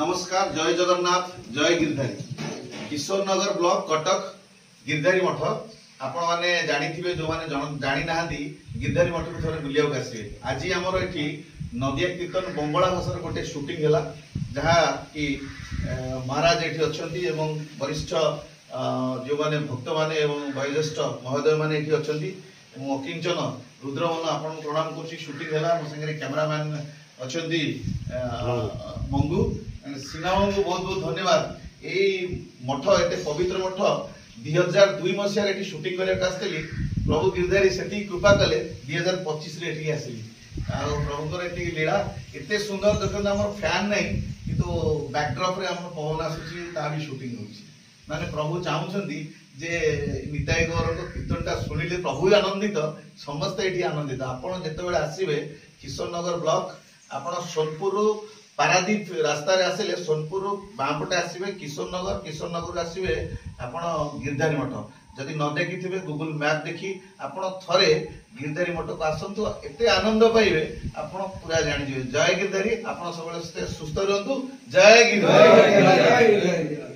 नमस्कार, जय जगन्नाथ, जय गिरधारी। किशोर नगर ब्लॉक कटक गिरधारी मठ आपण मैंने जानी जो मैंने जानी ना गिरधारी मठ को थे बुलाक आसवे। आज आमर ये नदिया कीर्तन बंगला भाषा गोटे शूटिंग है जहाँ कि महाराज ये अच्छा वरिष्ठ जो मैंने भक्त मैंने वयोज्येष्ठ महोदय मैंने ये अच्छा अकिंचन रुद्रमन आपन प्रणाम कर शूटिंग है मो संगे कैमरामैन अच्छा मंगू सिन्हा को बहुत बहुत धन्यवाद। यही मठ एत पवित्र मठ 2002 मसीह शूटिंग करने प्रभु गिरधारी से कृपा कले 2025 आसली प्रभुंर ये लीला एत सुंदर देखते आम फैन नहीं कि बैकड्रप पवन आसूसी भी शूटिंग हो माने प्रभु चाहते जे निताई गौर कीर्तनटा शुणिले प्रभु भी आनंदित समस्ते ये आनंदित। आपड़ जिते आसवे किशोर नगर ब्लॉक आप सोनपुर पारादीप रास्ता आसिले सोनपुर बाँपटे आसवे किशोर नगर आसवे आप गिरधारी मठ जदि न देखी थे गूगल मैप देखी आप थे गिरधारी मठ को आसतु एत आनंद पाइबे आप पूरा जान जय गिरधारी। आप सब सुस्थ रुहतु। जय गिरधारी।